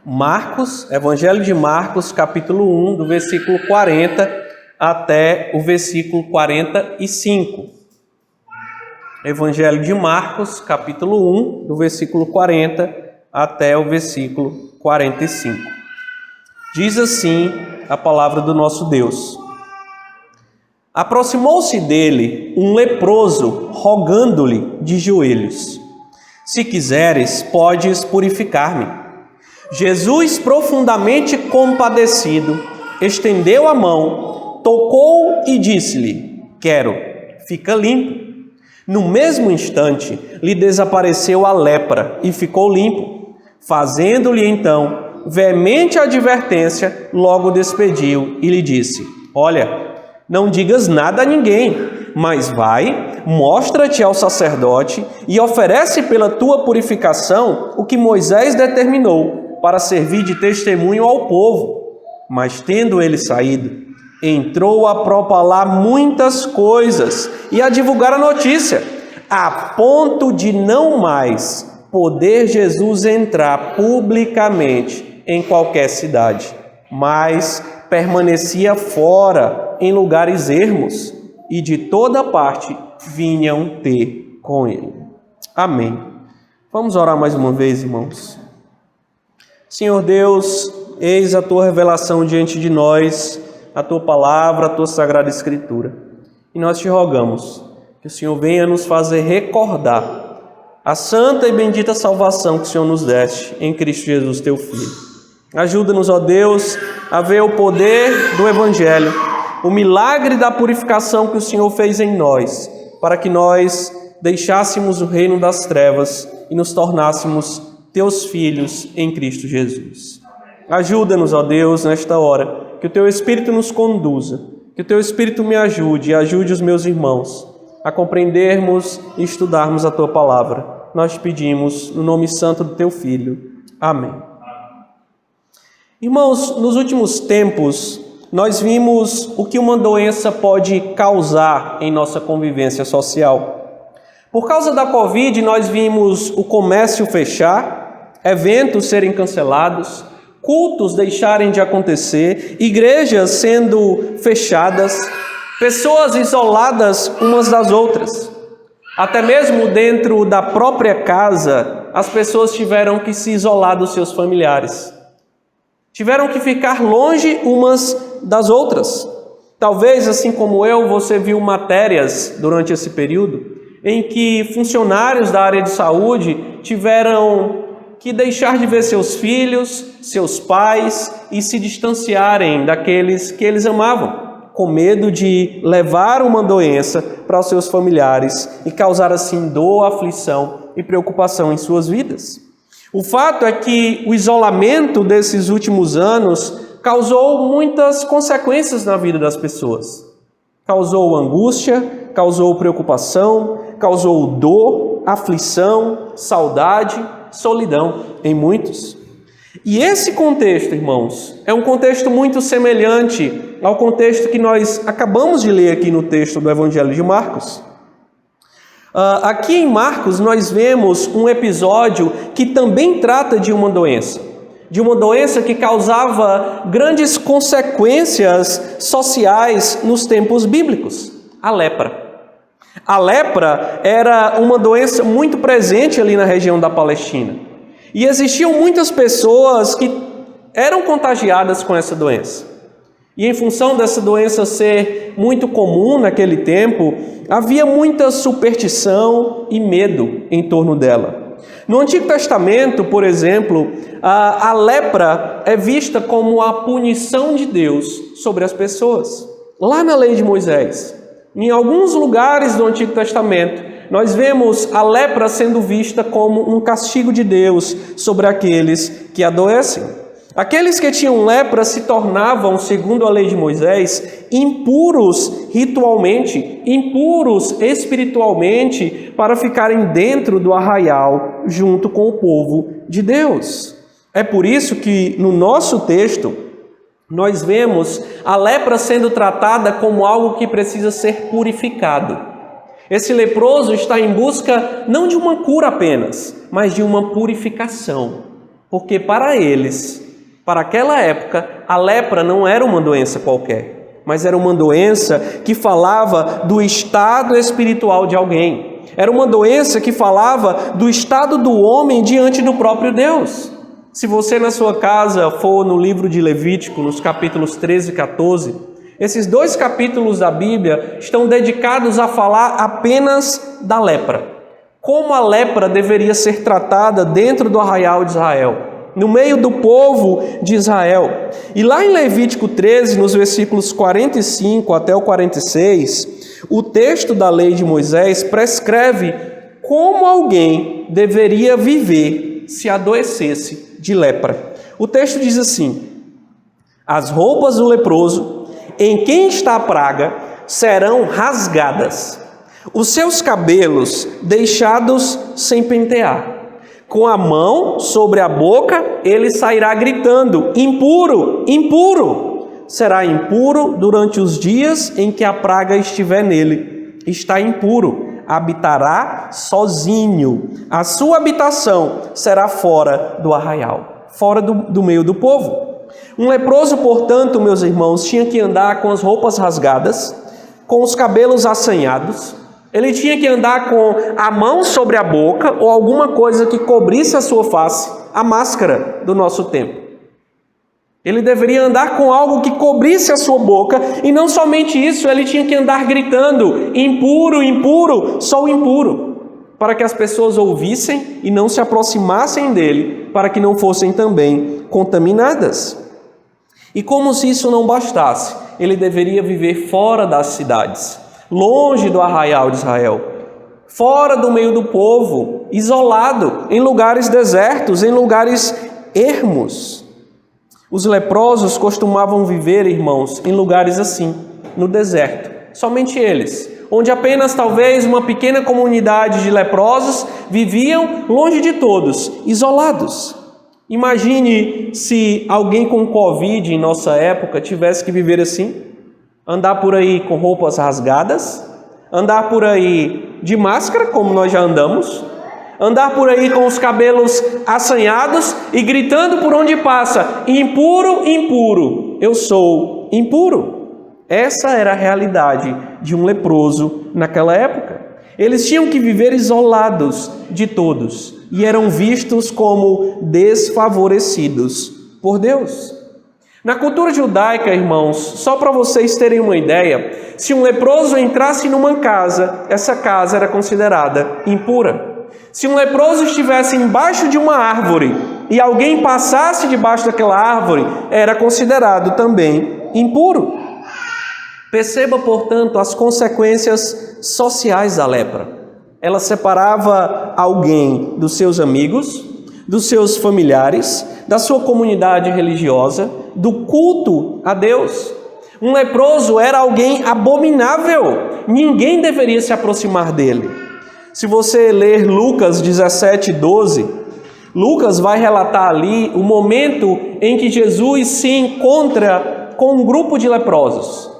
Marcos, Evangelho de Marcos, capítulo 1, do versículo 40 até o versículo 45. Evangelho de Marcos, capítulo 1, do versículo 40 até o versículo 45. Diz assim a palavra do nosso Deus. Aproximou-se dele um leproso, rogando-lhe de joelhos: Se quiseres, podes purificar-me. Jesus, profundamente compadecido, estendeu a mão, tocou e disse-lhe: Quero, fica limpo. No mesmo instante, lhe desapareceu a lepra e ficou limpo. Fazendo-lhe então veemente advertência, logo despediu e lhe disse: Olha, não digas nada a ninguém, mas vai, mostra-te ao sacerdote e oferece pela tua purificação o que Moisés determinou, para servir de testemunho ao povo. Mas tendo ele saído, entrou a propalar muitas coisas e a divulgar a notícia, a ponto de não mais poder Jesus entrar publicamente em qualquer cidade, mas permanecia fora em lugares ermos, e de toda parte vinham ter com ele. Amém. Vamos orar mais uma vez, irmãos. Senhor Deus, eis a Tua revelação diante de nós, a Tua palavra, a Tua sagrada Escritura. E nós te rogamos que o Senhor venha nos fazer recordar a santa e bendita salvação que o Senhor nos deste em Cristo Jesus, Teu Filho. Ajuda-nos, ó Deus, a ver o poder do Evangelho, o milagre da purificação que o Senhor fez em nós, para que nós deixássemos o reino das trevas e nos tornássemos Teus filhos em Cristo Jesus. Ajuda-nos, ó Deus, nesta hora, que o Teu Espírito nos conduza, que o Teu Espírito me ajude e ajude os meus irmãos a compreendermos e estudarmos a Tua palavra. Nós te pedimos no nome santo do Teu Filho. Amém. Irmãos, nos últimos tempos, nós vimos o que uma doença pode causar em nossa convivência social. Por causa da Covid, nós vimos o comércio fechar, eventos serem cancelados, cultos deixarem de acontecer, igrejas sendo fechadas, pessoas isoladas umas das outras. Até mesmo dentro da própria casa, as pessoas tiveram que se isolar dos seus familiares. Tiveram que ficar longe umas das outras. Talvez, assim como eu, você viu matérias durante esse período em que funcionários da área de saúde tiveram que deixar de ver seus filhos, seus pais e se distanciarem daqueles que eles amavam, com medo de levar uma doença para os seus familiares e causar assim dor, aflição e preocupação em suas vidas. O fato é que o isolamento desses últimos anos causou muitas consequências na vida das pessoas. Causou angústia, causou preocupação, causou dor, aflição, saudade, solidão em muitos. E esse contexto, irmãos, é um contexto muito semelhante ao contexto que nós acabamos de ler aqui no texto do Evangelho de Marcos. Aqui em Marcos nós vemos um episódio que também trata de uma doença que causava grandes consequências sociais nos tempos bíblicos: a lepra. A lepra era uma doença muito presente ali na região da Palestina. E existiam muitas pessoas que eram contagiadas com essa doença. E em função dessa doença ser muito comum naquele tempo, havia muita superstição e medo em torno dela. No Antigo Testamento, por exemplo, a lepra é vista como a punição de Deus sobre as pessoas. Lá na lei de Moisés, em alguns lugares do Antigo Testamento, nós vemos a lepra sendo vista como um castigo de Deus sobre aqueles que adoecem. Aqueles que tinham lepra se tornavam, segundo a lei de Moisés, impuros ritualmente, impuros espiritualmente, para ficarem dentro do arraial junto com o povo de Deus. É por isso que no nosso texto nós vemos a lepra sendo tratada como algo que precisa ser purificado. Esse leproso está em busca não de uma cura apenas, mas de uma purificação. Porque para eles, para aquela época, a lepra não era uma doença qualquer, mas era uma doença que falava do estado espiritual de alguém. Era uma doença que falava do estado do homem diante do próprio Deus. Se você na sua casa for no livro de Levítico, nos capítulos 13 e 14, esses 2 capítulos da Bíblia estão dedicados a falar apenas da lepra. Como a lepra deveria ser tratada dentro do arraial de Israel, no meio do povo de Israel. E lá em Levítico 13, nos versículos 45 até o 46, o texto da lei de Moisés prescreve como alguém deveria viver se adoecesse de lepra. O texto diz assim: as roupas do leproso, em quem está a praga, serão rasgadas, os seus cabelos deixados sem pentear. Com a mão sobre a boca, ele sairá gritando: impuro, impuro. Será impuro durante os dias em que a praga estiver nele. Está impuro, habitará sozinho. A sua habitação será fora do arraial, fora do meio do povo. Um leproso, portanto, meus irmãos, tinha que andar com as roupas rasgadas, com os cabelos assanhados. Ele tinha que andar com a mão sobre a boca ou alguma coisa que cobrisse a sua face, a máscara do nosso tempo. Ele deveria andar com algo que cobrisse a sua boca, e não somente isso, ele tinha que andar gritando: impuro, impuro, sou impuro, para que as pessoas ouvissem e não se aproximassem dele, para que não fossem também contaminadas. E como se isso não bastasse, ele deveria viver fora das cidades, longe do arraial de Israel, fora do meio do povo, isolado, em lugares desertos, em lugares ermos. Os leprosos costumavam viver, irmãos, em lugares assim, no deserto, somente eles, onde apenas talvez uma pequena comunidade de leprosos viviam longe de todos, isolados. Imagine se alguém com Covid em nossa época tivesse que viver assim, andar por aí com roupas rasgadas, andar por aí de máscara, como nós já andamos, andar por aí com os cabelos assanhados e gritando por onde passa: impuro, impuro, eu sou impuro. Essa era a realidade de um leproso naquela época. Eles tinham que viver isolados de todos e eram vistos como desfavorecidos por Deus. Na cultura judaica, irmãos, só para vocês terem uma ideia, se um leproso entrasse numa casa, essa casa era considerada impura. Se um leproso estivesse embaixo de uma árvore e alguém passasse debaixo daquela árvore, era considerado também impuro. Perceba, portanto, as consequências sociais da lepra. Ela separava alguém dos seus amigos, dos seus familiares, da sua comunidade religiosa, do culto a Deus. Um leproso era alguém abominável, ninguém deveria se aproximar dele. Se você ler Lucas 17:12, Lucas vai relatar ali o momento em que Jesus se encontra com um grupo de leprosos.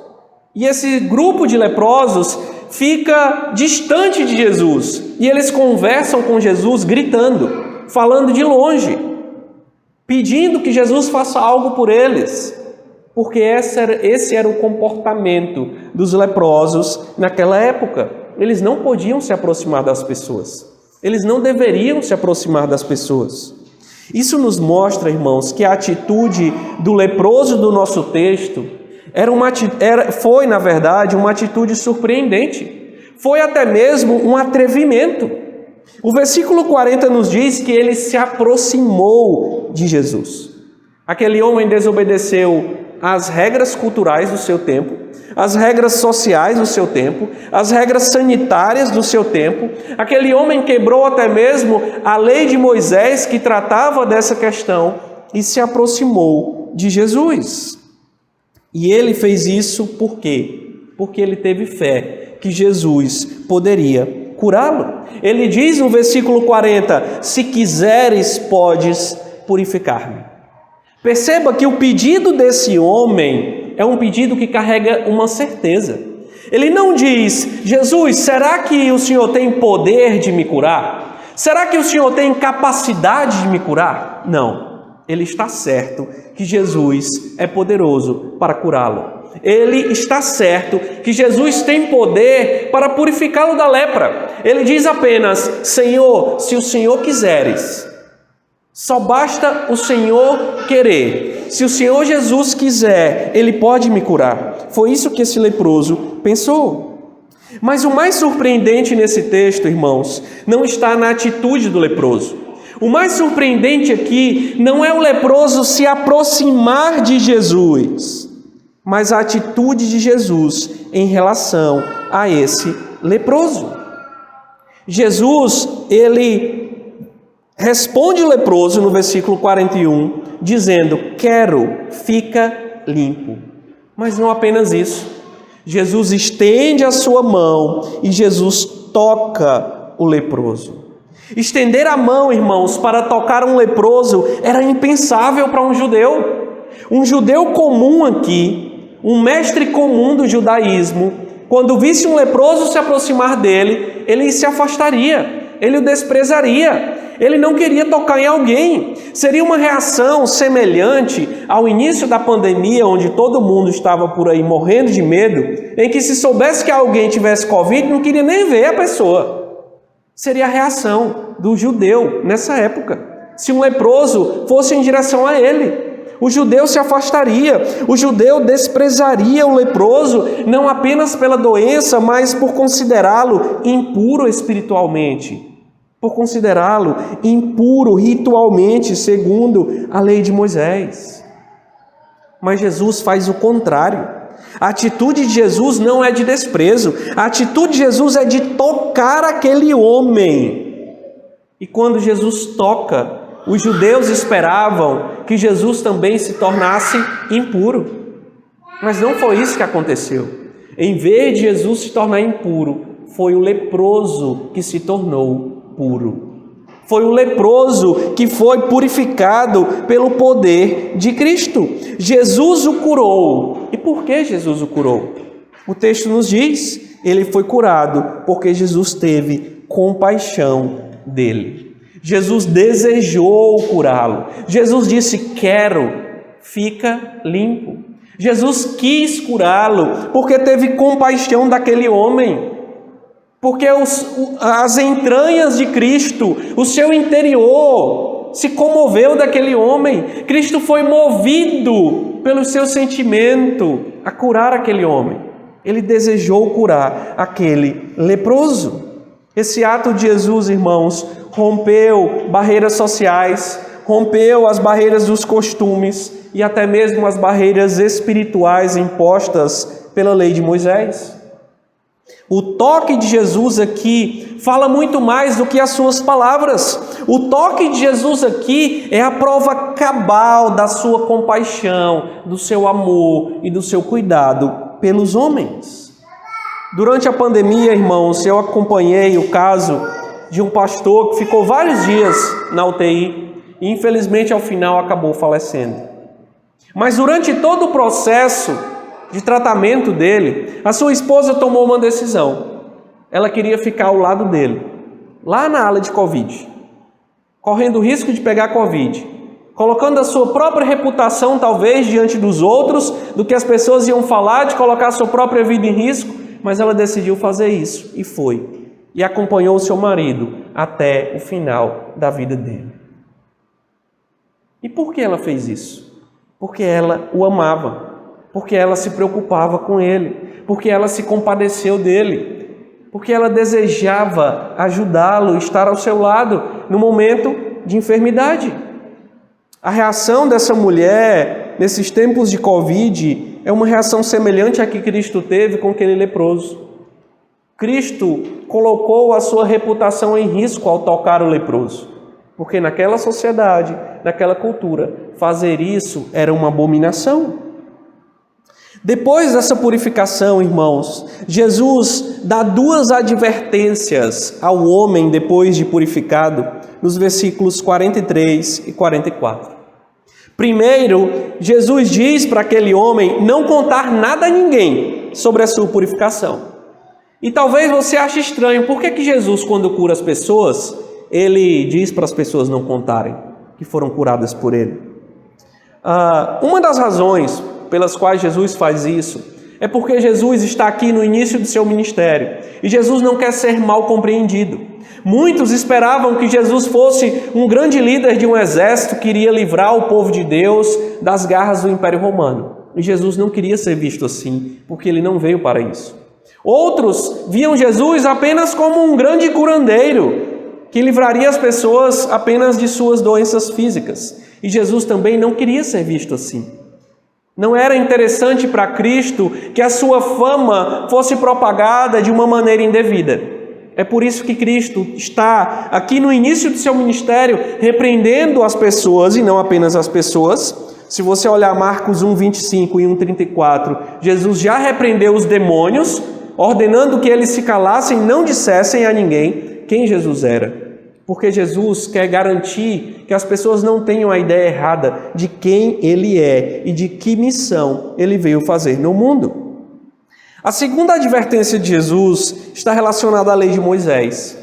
E esse grupo de leprosos fica distante de Jesus, e eles conversam com Jesus gritando, falando de longe, pedindo que Jesus faça algo por eles, porque esse era o comportamento dos leprosos naquela época. Eles não podiam se aproximar das pessoas, eles não deveriam se aproximar das pessoas. Isso nos mostra, irmãos, que a atitude do leproso do nosso texto foi, na verdade, uma atitude surpreendente. Foi até mesmo um atrevimento. O versículo 40 nos diz que ele se aproximou de Jesus. Aquele homem desobedeceu às regras culturais do seu tempo, às regras sociais do seu tempo, às regras sanitárias do seu tempo. Aquele homem quebrou até mesmo a lei de Moisés, que tratava dessa questão, e se aproximou de Jesus. E ele fez isso por quê? Porque ele teve fé que Jesus poderia curá-lo. Ele diz no versículo 40, se quiseres, podes purificar-me. Perceba que o pedido desse homem é um pedido que carrega uma certeza. Ele não diz, Jesus, será que o Senhor tem poder de me curar? Será que o Senhor tem capacidade de me curar? Não. Ele está certo que Jesus é poderoso para curá-lo. Ele está certo que Jesus tem poder para purificá-lo da lepra. Ele diz apenas: Senhor, se o Senhor quiseres. Só basta o Senhor querer. Se o Senhor Jesus quiser, Ele pode me curar. Foi isso que esse leproso pensou. Mas o mais surpreendente nesse texto, irmãos, não está na atitude do leproso. O mais surpreendente aqui não é o leproso se aproximar de Jesus, mas a atitude de Jesus em relação a esse leproso. Jesus, ele responde o leproso no versículo 41, dizendo: quero, fica limpo. Mas não apenas isso. Jesus estende a sua mão e Jesus toca o leproso. Estender a mão, irmãos, para tocar um leproso era impensável para um judeu. Um judeu comum aqui, um mestre comum do judaísmo, quando visse um leproso se aproximar dele, ele se afastaria, ele o desprezaria. Ele não queria tocar em alguém. Seria uma reação semelhante ao início da pandemia, onde todo mundo estava por aí morrendo de medo, em que se soubesse que alguém tivesse Covid, não queria nem ver a pessoa. Seria a reação do judeu nessa época. Se um leproso fosse em direção a ele, o judeu se afastaria, o judeu desprezaria o leproso, não apenas pela doença, mas por considerá-lo impuro espiritualmente, por considerá-lo impuro ritualmente, segundo a lei de Moisés. Mas Jesus faz o contrário. A atitude de Jesus não é de desprezo, a atitude de Jesus é de tocar aquele homem. E quando Jesus toca, os judeus esperavam que Jesus também se tornasse impuro. Mas não foi isso que aconteceu. Em vez de Jesus se tornar impuro, foi o leproso que se tornou puro. Foi o leproso que foi purificado pelo poder de Cristo. Jesus o curou. E por que Jesus o curou? O texto nos diz: ele foi curado porque Jesus teve compaixão dele. Jesus desejou curá-lo. Jesus disse: quero, fica limpo. Jesus quis curá-lo porque teve compaixão daquele homem. Porque as entranhas de Cristo, o seu interior, se comoveu daquele homem. Cristo foi movido pelo seu sentimento a curar aquele homem. Ele desejou curar aquele leproso. Esse ato de Jesus, irmãos, rompeu barreiras sociais, rompeu as barreiras dos costumes e até mesmo as barreiras espirituais impostas pela lei de Moisés. O toque de Jesus aqui fala muito mais do que as suas palavras. O toque de Jesus aqui é a prova cabal da sua compaixão, do seu amor e do seu cuidado pelos homens. Durante a pandemia, irmãos, eu acompanhei o caso de um pastor que ficou vários dias na UTI e infelizmente ao final acabou falecendo. Mas durante todo o processo de tratamento dele, a sua esposa tomou uma decisão. Ela queria ficar ao lado dele, lá na ala de Covid, correndo o risco de pegar Covid, colocando a sua própria reputação talvez diante dos outros, do que as pessoas iam falar, de colocar a sua própria vida em risco, mas ela decidiu fazer isso e foi. E acompanhou o seu marido até o final da vida dele. E por que ela fez isso? Porque ela o amava. Porque ela se preocupava com ele, porque ela se compadeceu dele, porque ela desejava ajudá-lo, estar ao seu lado no momento de enfermidade. A reação dessa mulher nesses tempos de Covid é uma reação semelhante à que Cristo teve com aquele leproso. Cristo colocou a sua reputação em risco ao tocar o leproso, porque naquela sociedade, naquela cultura, fazer isso era uma abominação. Depois dessa purificação, irmãos, Jesus dá duas advertências ao homem depois de purificado, nos versículos 43 e 44. Primeiro, Jesus diz para aquele homem não contar nada a ninguém sobre a sua purificação. E talvez você ache estranho, por que Jesus, quando cura as pessoas, ele diz para as pessoas não contarem que foram curadas por ele. Uma das razões pelas quais Jesus faz isso é porque Jesus está aqui no início do seu ministério e Jesus não quer ser mal compreendido. Muitos esperavam que Jesus fosse um grande líder de um exército que iria livrar o povo de Deus das garras do Império Romano. E Jesus não queria ser visto assim, porque ele não veio para isso. Outros viam Jesus apenas como um grande curandeiro, que livraria as pessoas apenas de suas doenças físicas. E Jesus também não queria ser visto assim. Não era interessante para Cristo que a sua fama fosse propagada de uma maneira indevida. É por isso que Cristo está aqui no início do seu ministério repreendendo as pessoas, e não apenas as pessoas. Se você olhar Marcos 1:25 e 1:34, Jesus já repreendeu os demônios, ordenando que eles se calassem e não dissessem a ninguém quem Jesus era. Porque Jesus quer garantir que as pessoas não tenham a ideia errada de quem Ele é e de que missão Ele veio fazer no mundo. A segunda advertência de Jesus está relacionada à lei de Moisés.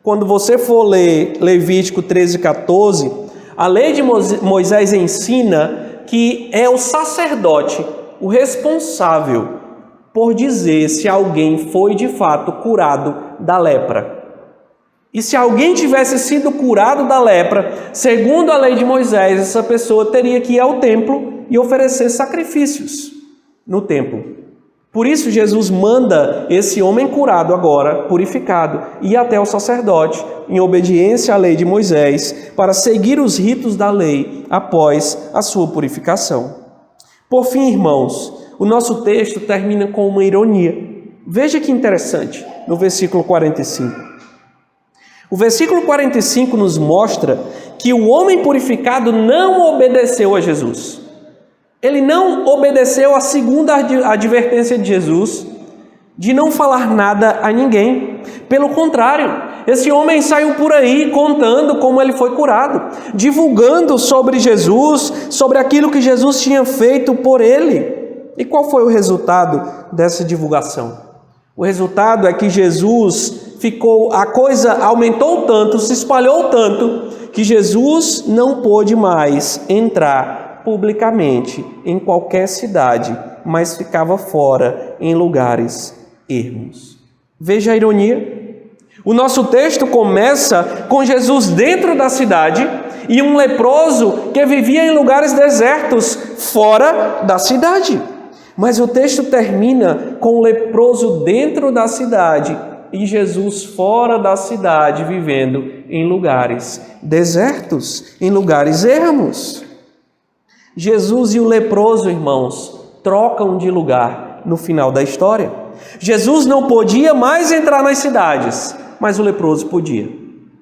Quando você for ler Levítico 13:14, a lei de Moisés ensina que é o sacerdote o responsável por dizer se alguém foi de fato curado da lepra. E se alguém tivesse sido curado da lepra, segundo a lei de Moisés, essa pessoa teria que ir ao templo e oferecer sacrifícios no templo. Por isso Jesus manda esse homem curado agora, purificado, ir até o sacerdote, em obediência à lei de Moisés, para seguir os ritos da lei após a sua purificação. Por fim, irmãos, o nosso texto termina com uma ironia. Veja que interessante, no versículo 45. O versículo 45 nos mostra que o homem purificado não obedeceu a Jesus. Ele não obedeceu à segunda advertência de Jesus de não falar nada a ninguém. Pelo contrário, esse homem saiu por aí contando como ele foi curado, divulgando sobre Jesus, sobre aquilo que Jesus tinha feito por ele. E qual foi o resultado dessa divulgação? O resultado é que a coisa aumentou tanto, se espalhou tanto, que Jesus não pôde mais entrar publicamente em qualquer cidade, mas ficava fora em lugares ermos. Veja a ironia. O nosso texto começa com Jesus dentro da cidade e um leproso que vivia em lugares desertos, fora da cidade. Mas o texto termina com o leproso dentro da cidade e Jesus fora da cidade, vivendo em lugares desertos, em lugares ermos. Jesus e o leproso, irmãos, trocam de lugar no final da história. Jesus não podia mais entrar nas cidades, mas o leproso podia.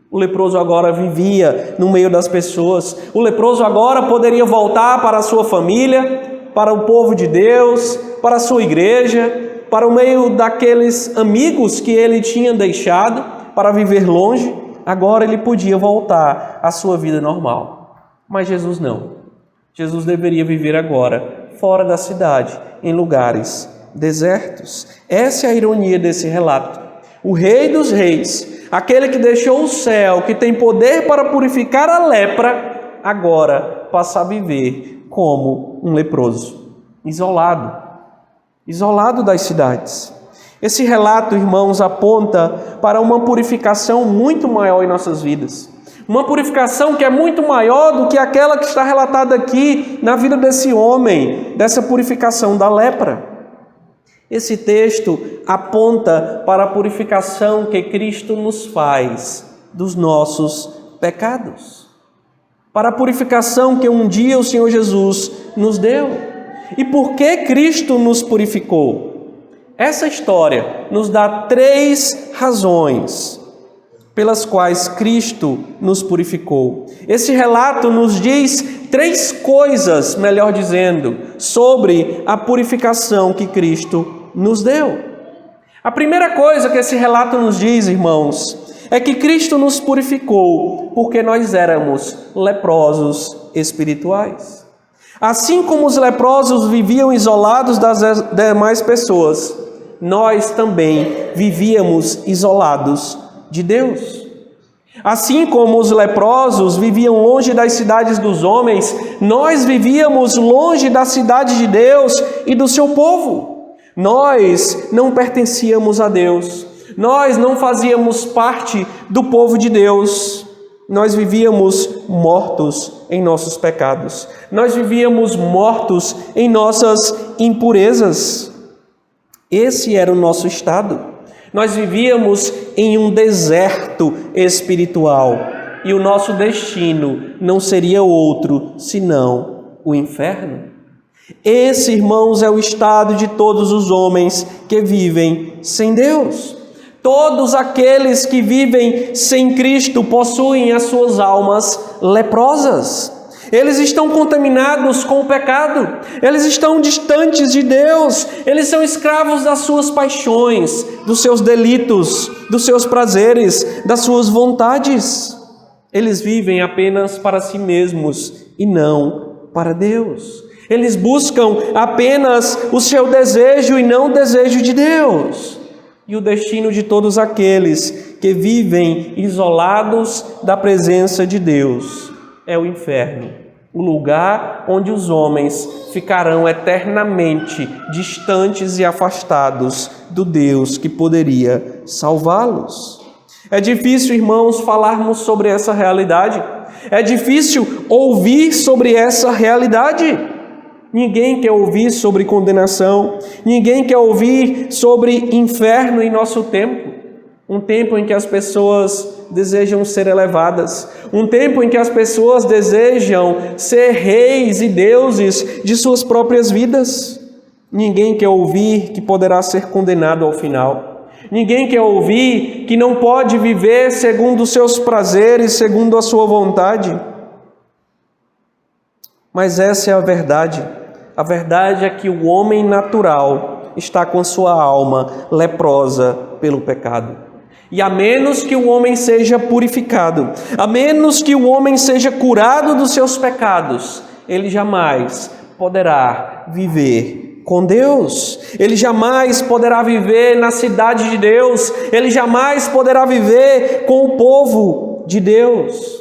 O leproso agora vivia no meio das pessoas. O leproso agora poderia voltar para a sua família, para o povo de Deus, para a sua igreja, para o meio daqueles amigos que ele tinha deixado para viver longe. Agora ele podia voltar à sua vida normal. Mas Jesus não. Jesus deveria viver agora fora da cidade, em lugares desertos. Essa é a ironia desse relato. O Rei dos Reis, aquele que deixou o céu, que tem poder para purificar a lepra, agora passa a viver como um leproso, isolado das cidades. Esse relato, irmãos, aponta para uma purificação muito maior em nossas vidas. Uma purificação que é muito maior do que aquela que está relatada aqui na vida desse homem, dessa purificação da lepra. Esse texto aponta para a purificação que Cristo nos faz dos nossos pecados. Para a purificação que um dia o Senhor Jesus nos deu. E por que Cristo nos purificou? Essa história nos dá 3 razões pelas quais Cristo nos purificou. Esse relato nos diz 3 coisas, melhor dizendo, sobre a purificação que Cristo nos deu. A primeira coisa que esse relato nos diz, irmãos, é que Cristo nos purificou porque nós éramos leprosos espirituais. Assim como os leprosos viviam isolados das demais pessoas, nós também vivíamos isolados de Deus. Assim como os leprosos viviam longe das cidades dos homens, nós vivíamos longe da cidade de Deus e do seu povo. Nós não pertencíamos a Deus, nós não fazíamos parte do povo de Deus. Nós vivíamos mortos em nossos pecados, nós vivíamos mortos em nossas impurezas. Esse era o nosso estado. Nós vivíamos em um deserto espiritual e o nosso destino não seria outro senão o inferno. Esse, irmãos, é o estado de todos os homens que vivem sem Deus. Todos aqueles que vivem sem Cristo possuem as suas almas leprosas. Eles estão contaminados com o pecado, eles estão distantes de Deus, eles são escravos das suas paixões, dos seus delitos, dos seus prazeres, das suas vontades. Eles vivem apenas para si mesmos e não para Deus. Eles buscam apenas o seu desejo e não o desejo de Deus. E o destino de todos aqueles que vivem isolados da presença de Deus é o inferno, o lugar onde os homens ficarão eternamente distantes e afastados do Deus que poderia salvá-los. É difícil, irmãos, falarmos sobre essa realidade. É difícil ouvir sobre essa realidade. Ninguém quer ouvir sobre condenação, ninguém quer ouvir sobre inferno em nosso tempo. Um tempo em que as pessoas desejam ser elevadas, um tempo em que as pessoas desejam ser reis e deuses de suas próprias vidas. Ninguém quer ouvir que poderá ser condenado ao final. Ninguém quer ouvir que não pode viver segundo os seus prazeres, segundo a sua vontade. Mas essa é a verdade. A verdade é que o homem natural está com sua alma leprosa pelo pecado. E a menos que o homem seja purificado, a menos que o homem seja curado dos seus pecados, ele jamais poderá viver com Deus. Ele jamais poderá viver na cidade de Deus. Ele jamais poderá viver com o povo de Deus.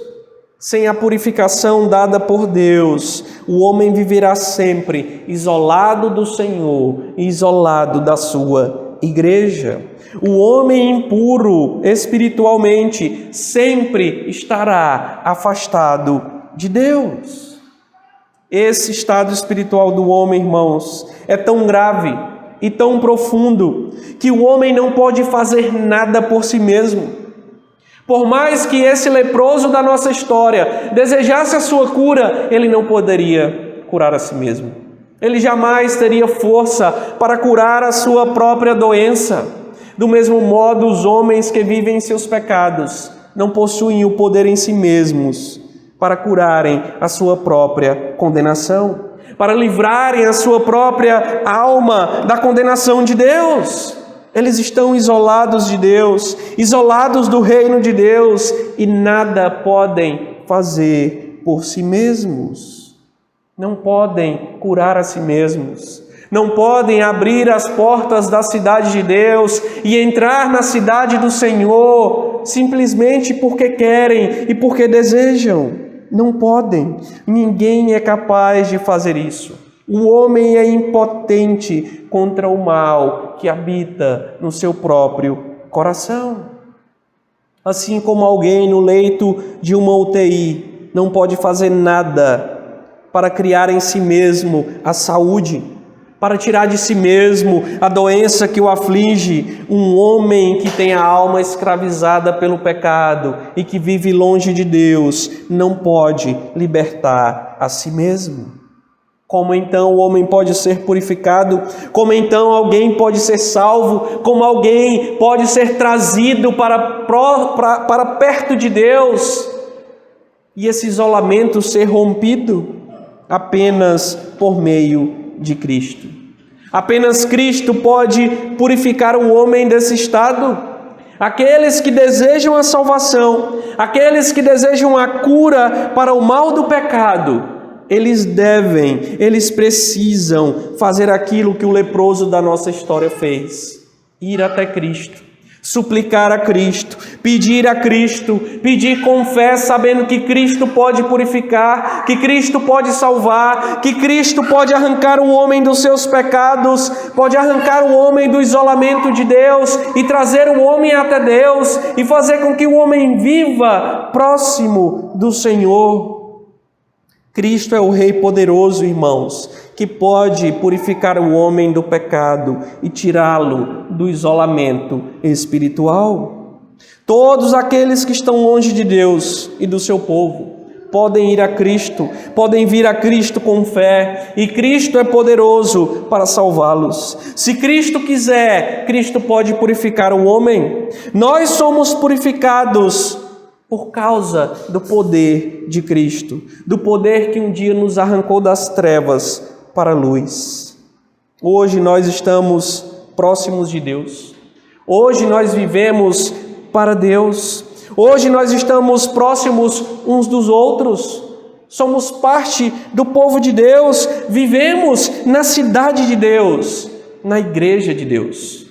Sem a purificação dada por Deus, o homem viverá sempre isolado do Senhor e isolado da sua igreja. O homem impuro espiritualmente sempre estará afastado de Deus. Esse estado espiritual do homem, irmãos, é tão grave e tão profundo que o homem não pode fazer nada por si mesmo. Por mais que esse leproso da nossa história desejasse a sua cura, ele não poderia curar a si mesmo. Ele jamais teria força para curar a sua própria doença. Do mesmo modo, os homens que vivem em seus pecados não possuem o poder em si mesmos para curarem a sua própria condenação, para livrarem a sua própria alma da condenação de Deus. Eles estão isolados de Deus, isolados do reino de Deus e nada podem fazer por si mesmos. Não podem curar a si mesmos. Não podem abrir as portas da cidade de Deus e entrar na cidade do Senhor simplesmente porque querem e porque desejam. Não podem. Ninguém é capaz de fazer isso. O homem é impotente contra o mal que habita no seu próprio coração. Assim como alguém no leito de uma UTI não pode fazer nada para criar em si mesmo a saúde, para tirar de si mesmo a doença que o aflige, um homem que tem a alma escravizada pelo pecado e que vive longe de Deus não pode libertar a si mesmo. Como então o homem pode ser purificado? Como então alguém pode ser salvo? Como alguém pode ser trazido para perto de Deus? E esse isolamento ser rompido? Apenas por meio de Cristo. Apenas Cristo pode purificar o homem desse estado. Aqueles que desejam a salvação, aqueles que desejam a cura para o mal do pecado, eles precisam fazer aquilo que o leproso da nossa história fez: ir até Cristo, suplicar a Cristo, pedir a Cristo, pedir com fé, sabendo que Cristo pode purificar, que Cristo pode salvar, que Cristo pode arrancar o homem dos seus pecados, pode arrancar o homem do isolamento de Deus e trazer o homem até Deus e fazer com que o homem viva próximo do Senhor. Cristo é o Rei poderoso, irmãos, que pode purificar o homem do pecado e tirá-lo do isolamento espiritual. Todos aqueles que estão longe de Deus e do seu povo podem ir a Cristo, podem vir a Cristo com fé, e Cristo é poderoso para salvá-los. Se Cristo quiser, Cristo pode purificar o homem. Nós somos purificados por causa do poder de Cristo, do poder que um dia nos arrancou das trevas para a luz. Hoje nós estamos próximos de Deus. Hoje nós vivemos para Deus. Hoje nós estamos próximos uns dos outros. Somos parte do povo de Deus. Vivemos na cidade de Deus, na igreja de Deus.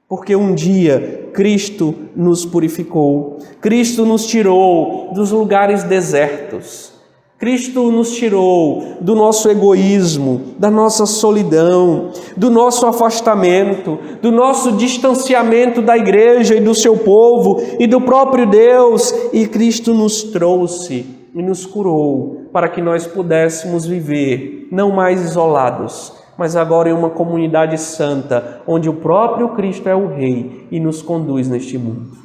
Porque um dia Cristo nos purificou, Cristo nos tirou dos lugares desertos, Cristo nos tirou do nosso egoísmo, da nossa solidão, do nosso afastamento, do nosso distanciamento da igreja e do seu povo e do próprio Deus, e Cristo nos trouxe e nos curou para que nós pudéssemos viver não mais isolados, mas agora em uma comunidade santa, onde o próprio Cristo é o Rei e nos conduz neste mundo.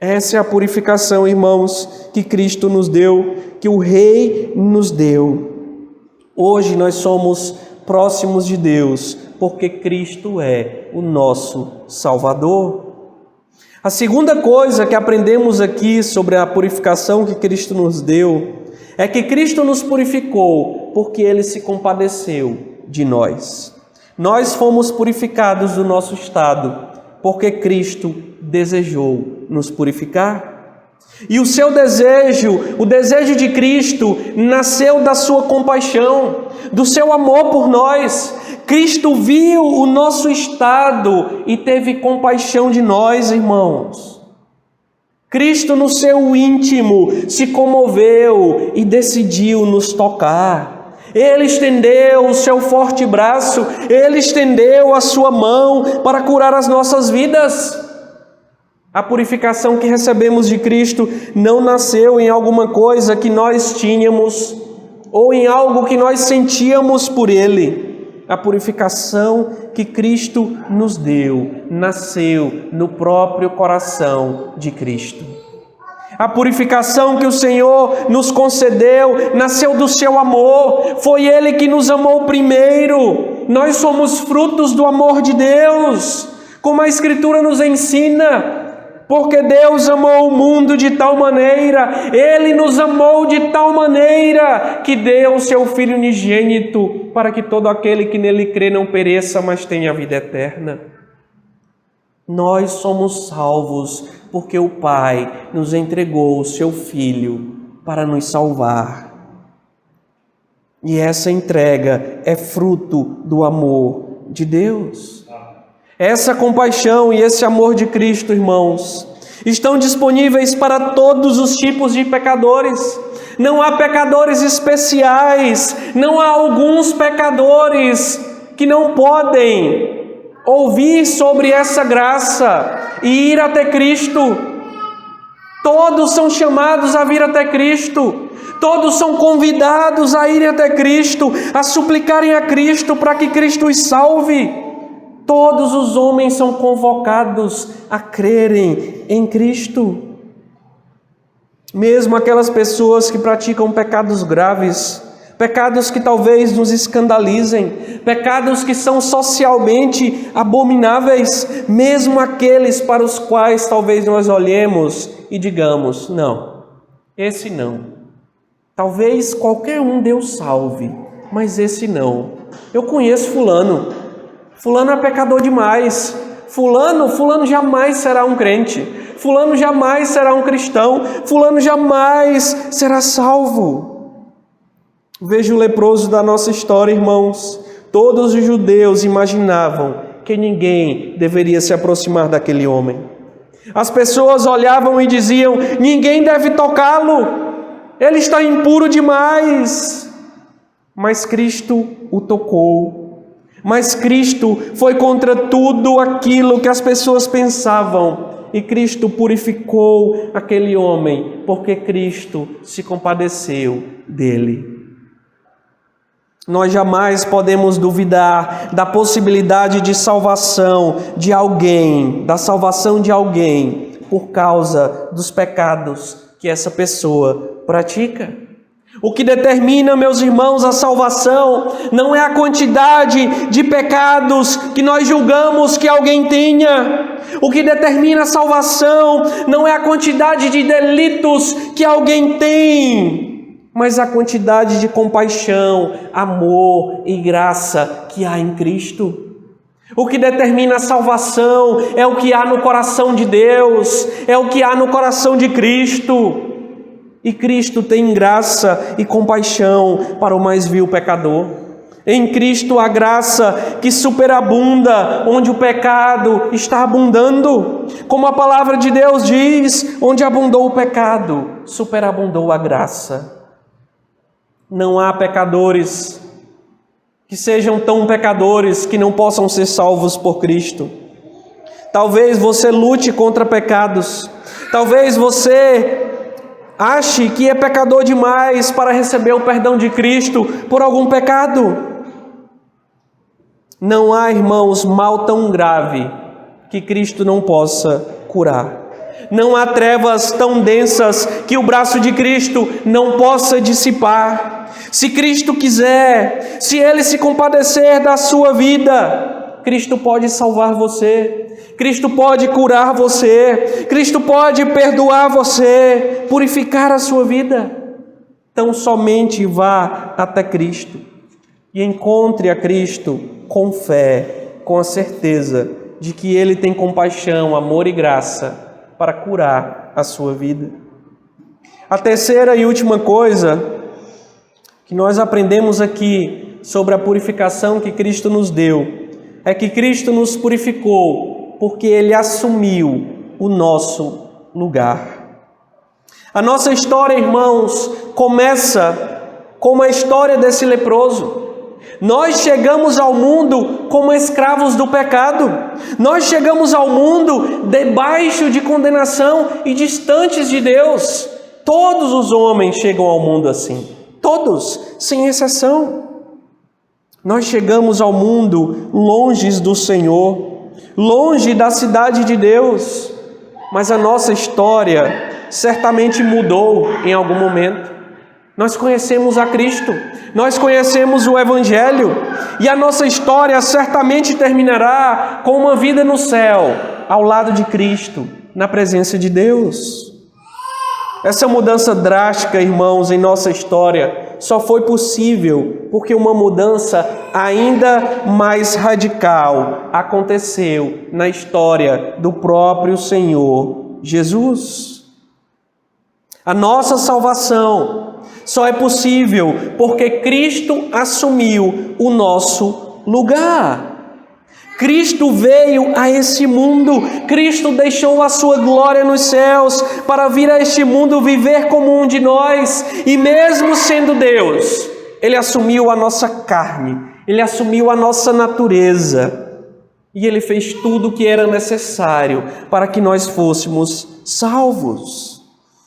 Essa é a purificação, irmãos, que Cristo nos deu, que o Rei nos deu. Hoje nós somos próximos de Deus, porque Cristo é o nosso Salvador. A segunda coisa que aprendemos aqui sobre a purificação que Cristo nos deu, é que Cristo nos purificou, porque Ele se compadeceu de nós. Nós fomos purificados do nosso estado, porque Cristo desejou nos purificar. E o seu desejo, o desejo de Cristo, nasceu da sua compaixão, do seu amor por nós. Cristo viu o nosso estado e teve compaixão de nós, irmãos. Cristo, no seu íntimo, se comoveu e decidiu nos tocar. Ele estendeu o seu forte braço, Ele estendeu a sua mão para curar as nossas vidas. A purificação que recebemos de Cristo não nasceu em alguma coisa que nós tínhamos ou em algo que nós sentíamos por Ele. A purificação que Cristo nos deu nasceu no próprio coração de Cristo. A purificação que o Senhor nos concedeu nasceu do seu amor. Foi Ele que nos amou primeiro. Nós somos frutos do amor de Deus, como a Escritura nos ensina. Porque Deus amou o mundo de tal maneira, Ele nos amou de tal maneira, que deu o seu Filho unigênito, para que todo aquele que nele crê não pereça, mas tenha a vida eterna. Nós somos salvos, porque o Pai nos entregou o seu Filho para nos salvar. E essa entrega é fruto do amor de Deus. Essa compaixão e esse amor de Cristo, irmãos, estão disponíveis para todos os tipos de pecadores. Não há pecadores especiais, não há alguns pecadores que não podem ouvir sobre essa graça e ir até Cristo. Todos são chamados a vir até Cristo. Todos são convidados a ir até Cristo, a suplicarem a Cristo para que Cristo os salve. Todos os homens são convocados a crerem em Cristo. Mesmo aquelas pessoas que praticam pecados graves, pecados que talvez nos escandalizem, pecados que são socialmente abomináveis, mesmo aqueles para os quais talvez nós olhemos e digamos, não, esse não. Talvez qualquer um Deus salve, mas esse não. Eu conheço fulano é pecador demais. Fulano jamais será um crente. Fulano jamais será um cristão. Fulano jamais será salvo. Veja o leproso da nossa história, irmãos. Todos os judeus imaginavam que ninguém deveria se aproximar daquele homem. As pessoas olhavam e diziam: ninguém deve tocá-lo, ele está impuro demais. Mas Cristo o tocou. Mas Cristo foi contra tudo aquilo que as pessoas pensavam. E Cristo purificou aquele homem, porque Cristo se compadeceu dele. Nós jamais podemos duvidar da possibilidade de salvação de alguém, da salvação de alguém, por causa dos pecados que essa pessoa pratica. O que determina, meus irmãos, a salvação não é a quantidade de pecados que nós julgamos que alguém tenha. O que determina a salvação não é a quantidade de delitos que alguém tem, mas a quantidade de compaixão, amor e graça que há em Cristo. O que determina a salvação é o que há no coração de Deus, é o que há no coração de Cristo. E Cristo tem graça e compaixão para o mais vil pecador. Em Cristo há graça que superabunda onde o pecado está abundando. Como a palavra de Deus diz, onde abundou o pecado, superabundou a graça. Não há pecadores que sejam tão pecadores que não possam ser salvos por Cristo. Talvez você lute contra pecados. Talvez você ache que é pecador demais para receber o perdão de Cristo por algum pecado. Não há, irmãos, mal tão grave que Cristo não possa curar. Não há trevas tão densas que o braço de Cristo não possa dissipar. Se Cristo quiser, se Ele se compadecer da sua vida, Cristo pode salvar você. Cristo pode curar você, Cristo pode perdoar você, purificar a sua vida. Então somente vá até Cristo e encontre a Cristo com fé, com a certeza de que Ele tem compaixão, amor e graça para curar a sua vida. A terceira e última coisa que nós aprendemos aqui sobre a purificação que Cristo nos deu é que Cristo nos purificou porque Ele assumiu o nosso lugar. A nossa história, irmãos, começa com a história desse leproso. Nós chegamos ao mundo como escravos do pecado. Nós chegamos ao mundo debaixo de condenação e distantes de Deus. Todos os homens chegam ao mundo assim. Todos, sem exceção. Nós chegamos ao mundo longe do Senhor, longe da cidade de Deus, mas a nossa história certamente mudou em algum momento. Nós conhecemos a Cristo, nós conhecemos o Evangelho, e a nossa história certamente terminará com uma vida no céu, ao lado de Cristo, na presença de Deus. Essa mudança drástica, irmãos, em nossa história só foi possível porque uma mudança ainda mais radical aconteceu na história do próprio Senhor Jesus. A nossa salvação só é possível porque Cristo assumiu o nosso lugar. Cristo veio a esse mundo, Cristo deixou a sua glória nos céus para vir a este mundo viver como um de nós, e mesmo sendo Deus, Ele assumiu a nossa carne, Ele assumiu a nossa natureza, e Ele fez tudo o que era necessário para que nós fôssemos salvos.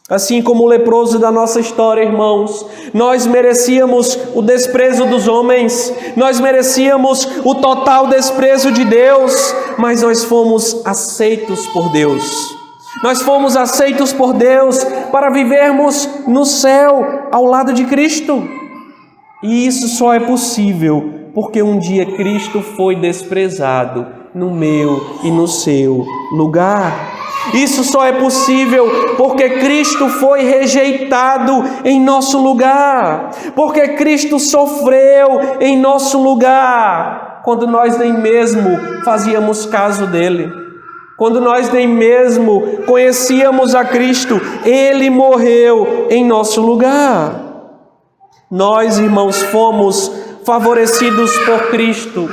Assim como o leproso da nossa história, irmãos, nós merecíamos o desprezo dos homens, nós merecíamos o total desprezo de Deus, mas nós fomos aceitos por Deus. Nós fomos aceitos por Deus para vivermos no céu ao lado de Cristo. E isso só é possível porque um dia Cristo foi desprezado no meu e no seu lugar. Isso só é possível porque Cristo foi rejeitado em nosso lugar, porque Cristo sofreu em nosso lugar, quando nós nem mesmo fazíamos caso dele, quando nós nem mesmo conhecíamos a Cristo, Ele morreu em nosso lugar. Nós, irmãos, fomos favorecidos por Cristo.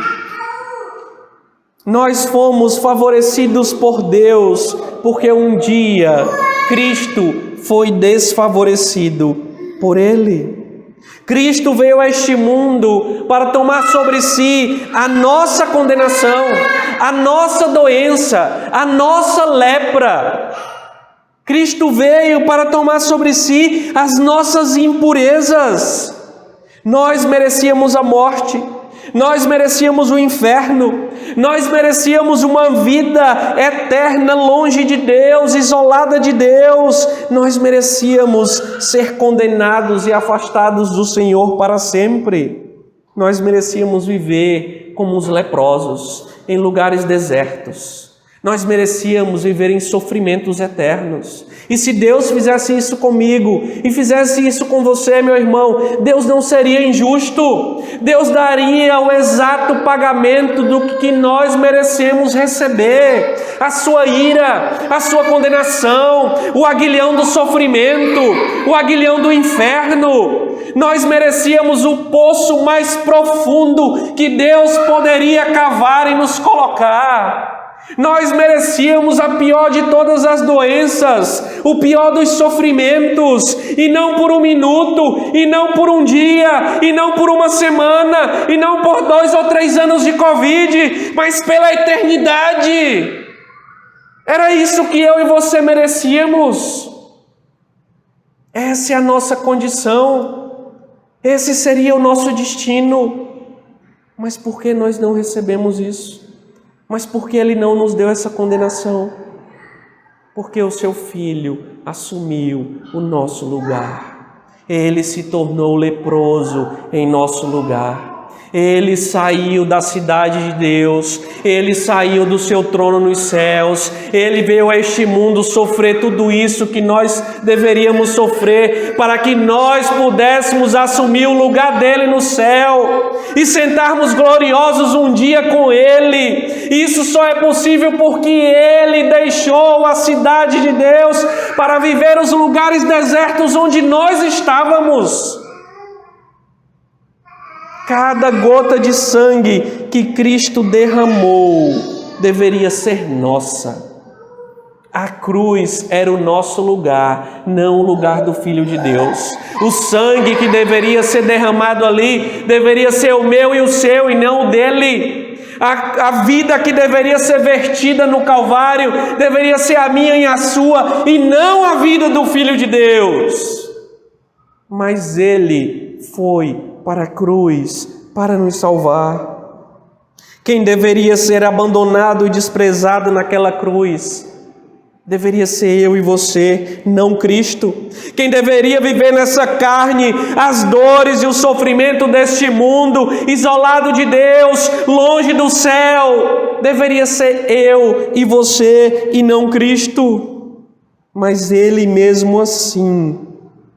Nós fomos favorecidos por Deus, porque um dia Cristo foi desfavorecido por Ele. Cristo veio a este mundo para tomar sobre si a nossa condenação, a nossa doença, a nossa lepra. Cristo veio para tomar sobre si as nossas impurezas. Nós merecíamos a morte, nós merecíamos o inferno, nós merecíamos uma vida eterna longe de Deus, isolada de Deus. Nós merecíamos ser condenados e afastados do Senhor para sempre. Nós merecíamos viver como os leprosos, em lugares desertos. Nós merecíamos viver em sofrimentos eternos. E se Deus fizesse isso comigo e fizesse isso com você, meu irmão, Deus não seria injusto. Deus daria o exato pagamento do que nós merecemos receber. A sua ira, a sua condenação, o aguilhão do sofrimento, o aguilhão do inferno. Nós merecíamos o poço mais profundo que Deus poderia cavar e nos colocar. Nós merecíamos a pior de todas as doenças, o pior dos sofrimentos, e não por um minuto, e não por um dia, e não por uma semana, e não por 2 ou 3 anos de Covid, mas pela eternidade. Era isso que eu e você merecíamos. Essa é a nossa condição, esse seria o nosso destino. Mas por que nós não recebemos isso? Mas por que Ele não nos deu essa condenação? Porque o Seu Filho assumiu o nosso lugar. Ele se tornou leproso em nosso lugar. Ele saiu da cidade de Deus, Ele saiu do seu trono nos céus, Ele veio a este mundo sofrer tudo isso que nós deveríamos sofrer, para que nós pudéssemos assumir o lugar dEle no céu e sentarmos gloriosos um dia com Ele. Isso só é possível porque Ele deixou a cidade de Deus para viver os lugares desertos onde nós estávamos. Cada gota de sangue que Cristo derramou deveria ser nossa. A cruz era o nosso lugar, não o lugar do Filho de Deus. O sangue que deveria ser derramado ali deveria ser o meu e o seu e não o dele. A vida que deveria ser vertida no Calvário deveria ser a minha e a sua e não a vida do Filho de Deus. Mas Ele foi para a cruz, para nos salvar. Quem deveria ser abandonado e desprezado naquela cruz deveria ser eu e você, não Cristo. Quem deveria viver nessa carne as dores e o sofrimento deste mundo, isolado de Deus, longe do céu, deveria ser eu e você e não Cristo. Mas Ele mesmo assim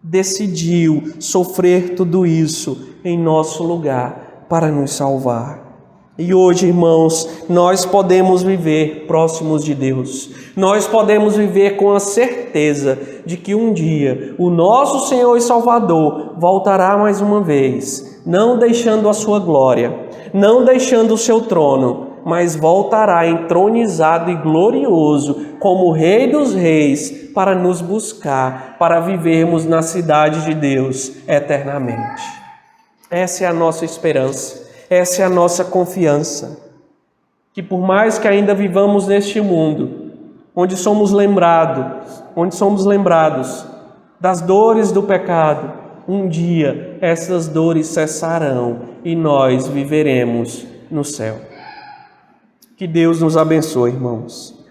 decidiu sofrer tudo isso em nosso lugar para nos salvar. E hoje, irmãos, nós podemos viver próximos de Deus. Nós podemos viver com a certeza de que um dia o nosso Senhor e Salvador voltará mais uma vez, não deixando a sua glória, não deixando o seu trono, mas voltará entronizado e glorioso como Rei dos Reis para nos buscar, para vivermos na cidade de Deus eternamente. Essa é a nossa esperança, essa é a nossa confiança, que por mais que ainda vivamos neste mundo, onde somos lembrados das dores do pecado, um dia essas dores cessarão e nós viveremos no céu. Que Deus nos abençoe, irmãos.